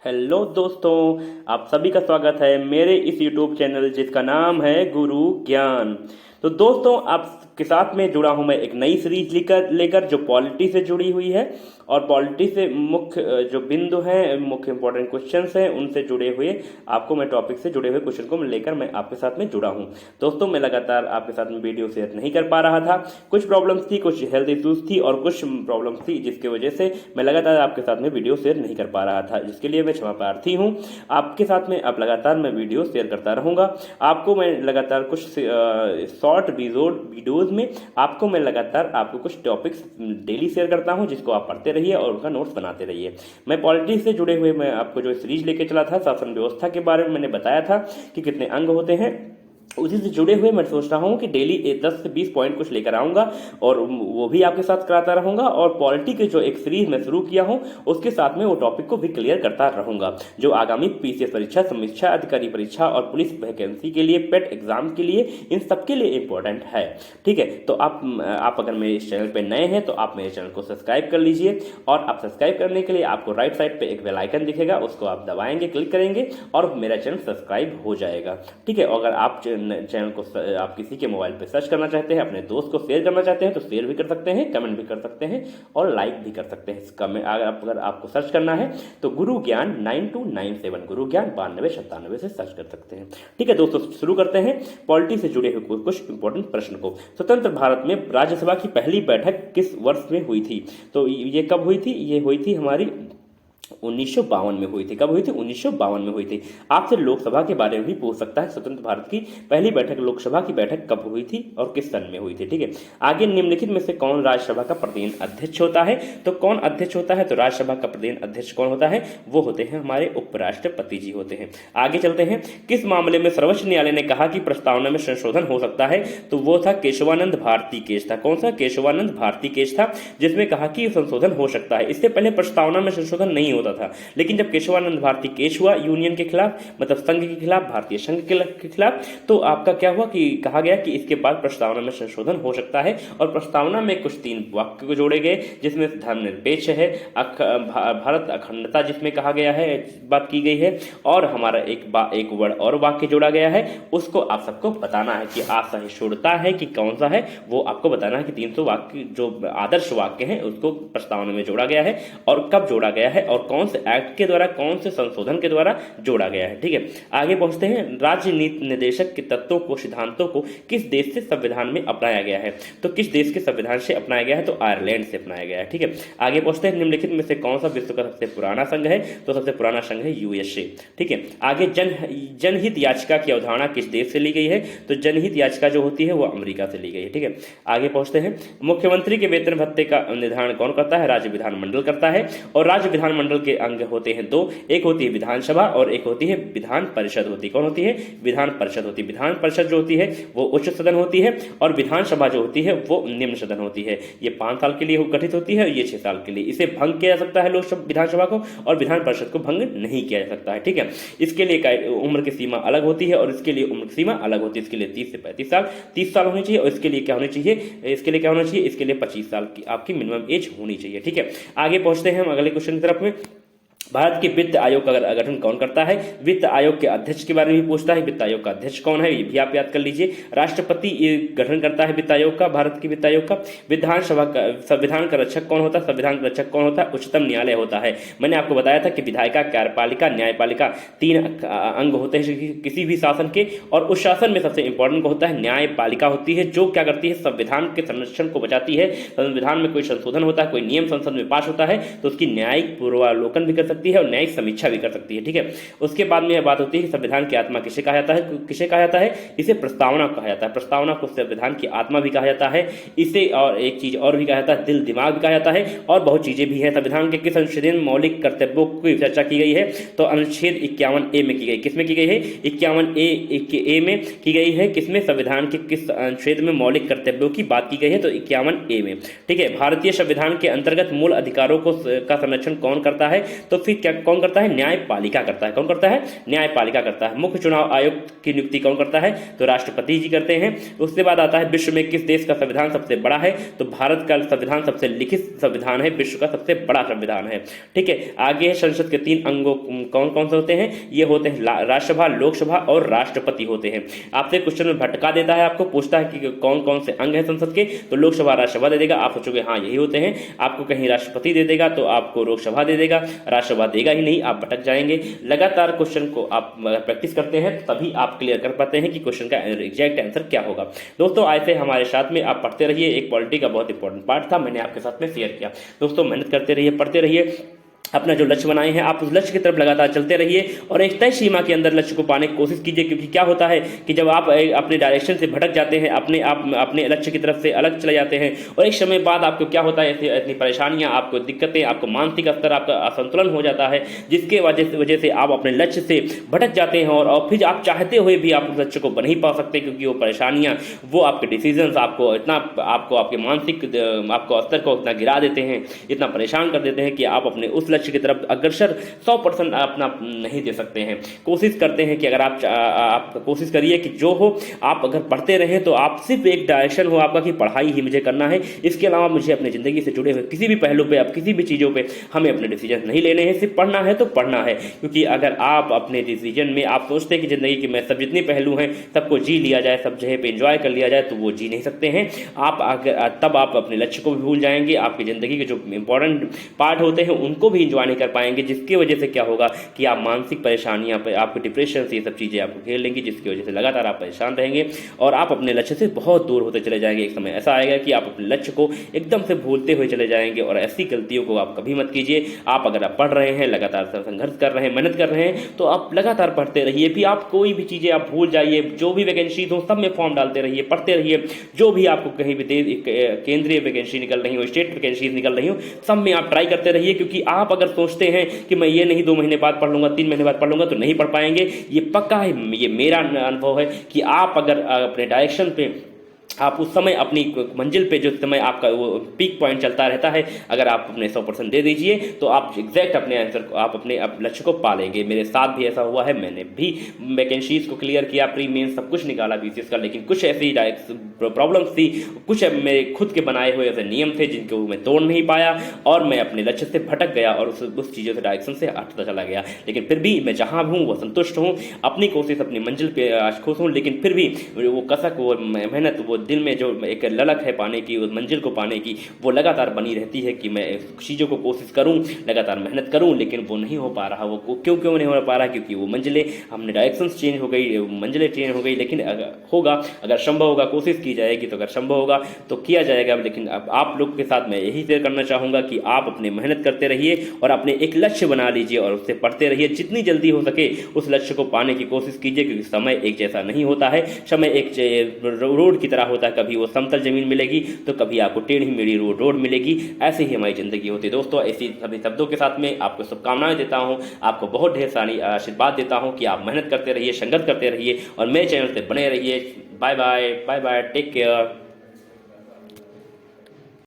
Hello दोस्तों, आप सभी का स्वागत है मेरे इस यूट्यूब चैनल जिसका नाम है गुरु ज्ञान। तो दोस्तों, आपके साथ में जुड़ा हूं मैं एक नई सीरीज लेकर लेकर जो पॉलिटी से जुड़ी हुई है और पॉलिटी से मुख्य जो बिंदु हैं, मुख्य इंपॉर्टेंट क्वेश्चंस हैं, उनसे जुड़े हुए आपको मैं टॉपिक से जुड़े हुए क्वेश्चन को लेकर मैं आपके साथ में जुड़ा हूं। दोस्तों, मैं लगातार आपके साथ में वीडियो शेयर नहीं कर पा रहा था। कुछ प्रॉब्लम्स थी, कुछ हेल्थ इश्यूज थी और कुछ प्रॉब्लम्स थी जिसकी वजह से मैं लगातार आपके साथ में वीडियो शेयर नहीं कर पा रहा था, जिसके लिए मैं क्षमा प्रार्थी हूँ। आपके साथ में अब लगातार मैं वीडियो शेयर करता रहूँगा। आपको मैं लगातार कुछ शॉर्ट वीडियोज़ में आपको मैं लगातार आपको कुछ टॉपिक्स डेली शेयर करता हूँ, जिसको आप पढ़ते रहिए और उनका नोट्स बनाते रहिए। मैं पॉलिटिक्स से जुड़े हुए मैं आपको जो सीरीज लेके चला था, शासन व्यवस्था के बारे में मैंने बताया था कि कितने अंग होते हैं, उसी से जुड़े हुए मैं सोच रहा हूँ कि डेली 10 से 20 पॉइंट कुछ लेकर आऊँगा और वो भी आपके साथ कराता रहूँगा। और पॉलिटी के जो एक सीरीज मैं शुरू किया हूँ उसके साथ में वो टॉपिक को भी क्लियर करता रहूँगा, जो आगामी पीसीएस परीक्षा, समीक्षा अधिकारी परीक्षा और पुलिस वैकेंसी के लिए, पेट एग्जाम के लिए, इन सब के लिए इंपॉर्टेंट है। ठीक है, तो आप अगर मेरे इस चैनल पर नए हैं तो आप मेरे चैनल को सब्सक्राइब कर लीजिए। और आप सब्सक्राइब करने के लिए आपको राइट साइड पर एक बेल आइकन दिखेगा, उसको आप दबाएंगे, क्लिक करेंगे और मेरा चैनल सब्सक्राइब हो जाएगा। ठीक है, अगर आप चैनल को आप किसी के मोबाइल पे सर्च करना चाहते हैं, अपने दोस्त को शेयर करना चाहते हैं तो शेयर भी कर सकते हैं, कमेंट भी कर सकते हैं और लाइक भी कर सकते हैं। अगर आपको सर्च करना है तो गुरु ज्ञान 9297 गुरु ज्ञान 9297 से सर्च कर सकते हैं। ठीक है दोस्तों, शुरू करते हैं पॉलिटी से जुड़े हुए कुछ इंपॉर्टेंट प्रश्न को। स्वतंत्र भारत में राज्यसभा की पहली बैठक किस वर्ष में हुई थी? तो ये कब हुई थी? ये हुई थी हमारी 1952 में हुई थी। कब हुई थी? 1952 में हुई थी। आपसे लोकसभा के बारे में भी पूछ सकता है, स्वतंत्र भारत की पहली बैठक, लोकसभा की बैठक कब हुई थी और किस सन में हुई थी। ठीक है, आगे निम्नलिखित में से कौन राज्यसभा का प्रतिदिन अध्यक्ष होता है? तो कौन अध्यक्ष होता है? तो राज्यसभा का प्रतिदिन अध्यक्ष कौन होता है? वो होते हैं हमारे उपराष्ट्रपति जी होते हैं। आगे चलते हैं, किस मामले में सर्वोच्च न्यायालय ने कहा कि प्रस्तावना में संशोधन हो सकता है? तो वो था केशवानंद भारती केस था। कौन सा? केशवानंद भारती केस था, जिसमें कहा कि संशोधन हो सकता है। इससे पहले प्रस्तावना में संशोधन नहीं होता था, लेकिन जब केशवानंद भारती केस हुआ यूनियन के खिलाफ, मतलब संघ के खिलाफ, भारतीय संघ के खिलाफ, तो आपका क्या हुआ कि कहा गया कि इसके बाद प्रस्तावना में संशोधन हो सकता है। और प्रस्तावना में कुछ 3 वाक्य को जोड़े गए, जिसमें धर्मनिरपेक्ष है, भारत अखंडता जिसमें कहा गया है, बात की गई है, और हमारा एक वर्ड और वाक्य जोड़ा गया है। उसको आप सबको बताना है कि असहिष्णुता है कि कौन सा है, वो आपको बताना है कि 300 वाक्य जो आदर्श वाक्य हैं उसको प्रस्तावना में जोड़ा गया है और कब जोड़ा गया है और कौन से एक्ट के द्वारा, कौन से संशोधन के द्वारा जोड़ा गया है। ठीक है, आगे पहुंचते हैं, राज्य नीति निर्देशक के तत्वों को, सिद्धांतों को किस देश से संविधान में अपनाया गया है? तो किस देश के संविधान से अपनाया गया है? तो आयरलैंड से अपनाया गया है। ठीक है, आगे पहुंचते हैं, निम्नलिखित में से कौन सा विश्व का सबसे पुराना संघ है? तो सबसे पुराना संघ है यूएसए। ठीक है, आगे जनहित याचिका की अवधारणा किस देश से ली गई है? तो जनहित याचिका जो होती है वो अमेरिका से ली गई है। ठीक है, आगे पहुंचते हैं, मुख्यमंत्री के वेतन भत्ते का निर्धारण कौन करता है? राज्य विधानमंडल करता है। और राज्य विधानमंडल के अंग होते हैं 2, एक होती है विधानसभा और एक होती है विधान परिषद होती है। कौन होती है? विधान परिषद होती है। विधान परिषद जो होती है वो उच्च सदन होती है और विधानसभा जो होती है वो निम्न सदन होती है। ये 5 साल के लिए गठित होती है और ये 6 साल के लिए। इसे भंग किया जा सकता है लोकसभा, विधानसभा को, और विधान परिषद को भंग नहीं किया जा सकता है। ठीक है, इसके लिए उम्र की सीमा अलग होती है और इसके लिए उम्र की सीमा अलग होती है। इसके लिए 30 से 35 साल, 30 साल होनी चाहिए और इसके लिए क्या होनी चाहिए? इसके लिए क्या होना चाहिए? इसके लिए 25 साल की आपकी मिनिमम एज होनी चाहिए। ठीक है, आगे पहुंचते हैं हम अगले क्वेश्चन की तरफ में। भारत के वित्त आयोग का गठन कौन करता है? वित्त आयोग के अध्यक्ष के बारे में भी पूछता है। वित्त आयोग का अध्यक्ष कौन है ये भी आप याद कर लीजिए। राष्ट्रपति गठन करता है वित्त आयोग का, भारत के वित्त आयोग का। विधानसभा का, संविधान का रक्षक कौन होता है? संविधान का रक्षक कौन होता है? उच्चतम न्यायालय होता है। मैंने आपको बताया था कि विधायिका, कार्यपालिका, न्यायपालिका 3 अंग होते हैं किसी भी शासन के, और उस शासन में सबसे इंपॉर्टेंट होता है न्यायपालिका होती है, जो क्या करती है? संविधान के संरक्षण को बचाती है। संविधान में कोई संशोधन होता है, कोई नियम संसद में पास होता है तो उसकी न्यायिक पूर्वावलोकन भी कर सकती है और न्यायिक समीक्षा भी कर सकती है। ठीक है, उसके बाद में यह बात होती है कि संविधान की आत्मा किसे कहा जाता है? किसे कहा जाता है? इसे प्रस्तावना कहा जाता है। प्रस्तावना को संविधान की आत्मा भी कहा जाता है। इसे और एक चीज और भी कहा जाता है, दिल दिमाग भी कहा जाता है, और बहुत चीजें भी हैं। संविधान के किस अनुच्छेद में मौलिक कर्तव्यों की चर्चा की गई है? तो अनुच्छेद 51A में की गई। किसमें की गई है? 51A में की गई है। किसमें? संविधान के किस अनुच्छेद में मौलिक कर्तव्यों की बात की गई है? तो 51A में। ठीक है, भारतीय संविधान के अंतर्गत मूल अधिकारों का संरक्षण कौन करता है? तो फिर क्या कौन करता है? न्यायपालिका करता है। कौन करता है? न्यायपालिका करता है। मुख्य चुनाव आयोग की नियुक्ति कौन करता है? तो राष्ट्रपति जी करते हैं। उसके बाद आता है विश्व में किस देश का संविधान सबसे बड़ा है? तो भारत का संविधान सबसे लिखित संविधान है, विश्व का सबसे बड़ा संविधान है। ठीक है, आगे है संसद के 3 अंगों कौन कौन से होते हैं? ये होते हैं राज्यसभा, लोकसभा और राष्ट्रपति होते हैं। आपसे क्वेश्चन में भटका देता है, आपको पूछता है कि कौन कौन से अंग है संसद के, तो लोकसभा राज्यसभा दे देगा, आप सोचोगे हाँ यही होते हैं। आपको कहीं राष्ट्रपति दे देगा तो आपको लोकसभा दे देगा, राज्यसभा देगा ही नहीं, आप भटक जाएंगे। लगातार क्वेश्चन को आप प्रैक्टिस करते हैं तभी आप क्लियर कर पाते हैं कि क्वेश्चन का एग्जैक्ट आंसर क्या होगा। दोस्तों ऐसे हमारे साथ में आप पढ़ते रहिए, एक पॉलिटी का बहुत इंपॉर्टेंट पार्ट था, मैंने आपके साथ में शेयर किया। दोस्तों मेहनत करते रहिए, पढ़ते रहिए, अपना जो लक्ष्य बनाए हैं आप उस लक्ष्य की तरफ लगातार चलते रहिए और एक तय सीमा के अंदर लक्ष्य को पाने की कोशिश कीजिए। क्योंकि क्या होता है कि जब आप अपने डायरेक्शन से भटक जाते हैं, अपने लक्ष्य की तरफ से अलग चले जाते हैं और एक समय बाद आपको क्या होता है, इतनी परेशानियां, आपको दिक्कतें, आपको मानसिक स्तर आपका असंतुलन हो जाता है, जिसके वजह से आप अपने लक्ष्य से भटक जाते हैं और फिर आप चाहते हुए भी आप उस लक्ष्य को नहीं पा सकते, क्योंकि वो परेशानियां, वो आपके डिसीजंस आपको आपके मानसिक आपको स्तर को इतना गिरा देते हैं, इतना परेशान कर देते हैं कि आप अपने उस लक्ष्य की तरफ अग्रसर 100% अपना नहीं दे सकते हैं। कोशिश करते हैं कि अगर आप कोशिश करिए कि जो हो आप अगर पढ़ते रहें तो आप सिर्फ एक डायरेक्शन हो आपका कि पढ़ाई ही मुझे करना है, इसके अलावा मुझे अपनी ज़िंदगी से जुड़े हुए किसी भी पहलू पे, अब किसी भी चीज़ों पे हमें अपने डिसीजन नहीं लेने हैं, सिर्फ पढ़ना है तो पढ़ना है। क्योंकि अगर आप अपने डिसीजन में आप सोचते हैं कि ज़िंदगी के में सब जितने पहलू हैं सबको जी लिया जाए, सब जगह पे एंजॉय कर लिया जाए, तो वो जी नहीं सकते हैं आप। अगर तब आप अपने लक्ष्य को भी भूल जाएंगे, आपकी ज़िंदगी के जो इंपॉर्टेंट पार्ट होते हैं उनको भी इंजॉय नहीं कर पाएंगे, जिसकी वजह से क्या होगा कि आप मानसिक परेशानियां पे, आपको डिप्रेशन से, ये सब चीज़ें आपको घेर लेंगी, जिसकी वजह से लगातार आप परेशान रहेंगे और आप अपने लक्ष्य से बहुत दूर होते चले जाएंगे। एक समय ऐसा आएगा कि आप अपने लक्ष्य को एकदम से भूलते हुए चले जाएंगे और ऐसी गलतियों को आप कभी मत कीजिए। आप अगर आप पढ़ रहे हैं, लगातार संघर्ष कर रहे हैं, मेहनत कर रहे हैं, तो आप लगातार पढ़ते रहिए। भी आप कोई भी चीज़ें आप भूल जाइए, जो भी वैकेंसीज हो सब में फॉर्म डालते रहिए, पढ़ते रहिए। जो भी आपको कहीं भी केंद्रीय वैकेंसी निकल रही हो, स्टेट वैकेंसीज निकल रही हो, सब में आप ट्राई करते रहिए। क्योंकि आप अगर सोचते हैं कि मैं ये नहीं 2 महीने बाद पढ़ लूँगा, 3 महीने बाद पढ़ लूँगा, तो नहीं पढ़ पाएंगे। ये पक्का है, ये मेरा अनुभव है कि आप अगर अपने डायरेक्शन पे आप उस समय अपनी मंजिल पे जो समय आपका वो पीक पॉइंट चलता रहता है, अगर आप अपने 100% दे दीजिए तो आप एग्जैक्ट अपने आंसर को, आप अपने लक्ष्य को पा लेंगे। मेरे साथ भी ऐसा हुआ है, मैंने भी वैकेंसीज को क्लियर किया, प्री मेंस सब कुछ निकाला बीसीएस का, लेकिन कुछ ऐसी प्रॉब्लम्स थी, कुछ मेरे खुद के बनाए हुए ऐसे नियम थे जिनको मैं तोड़ नहीं पाया और मैं अपने लक्ष्य से भटक गया और उस चीज़ों से डायरेक्शन से हटता चला गया। लेकिन फिर भी मैं जहाँ हूँ वो संतुष्ट हूँ, अपनी कोशिश, अपनी मंजिल पे खुश हूँ। लेकिन फिर भी वो कसक, वो मेहनत, वो दिल में जो एक ललक है पाने की, उस मंजिल को पाने की, वो लगातार बनी रहती है कि मैं चीज़ों को कोशिश करूं, लगातार मेहनत करूं, लेकिन वो नहीं हो पा रहा। वो क्यों नहीं हो पा रहा? क्योंकि वो मंजिलें, हमने डायरेक्शंस चेंज हो गई, मंजिलें चेंज हो गई। लेकिन अगर संभव होगा, कोशिश की जाएगी तो, अगर संभव होगा तो किया जाएगा। लेकिन अब आप लोग के साथ मैं यही शेयर करना चाहूँगा कि आप अपनी मेहनत करते रहिए और अपने एक लक्ष्य बना लीजिए और उससे पढ़ते रहिए। जितनी जल्दी हो सके उस लक्ष्य को पाने की कोशिश कीजिए, क्योंकि समय एक जैसा नहीं होता है। समय एक रोड की तरह होता है, कभी वो समतल जमीन मिलेगी तो कभी आपको टेढ़ी मेढ़ी रोड मिलेगी। ऐसे ही हमारी ज़िंदगी होती है। दोस्तों ऐसी सभी शब्दों के साथ में आपको शुभकामनाएं देता हूँ, आपको बहुत ढेर सारी आशीर्वाद देता हूँ कि आप मेहनत करते रहिए, संघर्ष करते रहिए और मेरे चैनल से बने रहिए। Bye bye, bye bye, take care.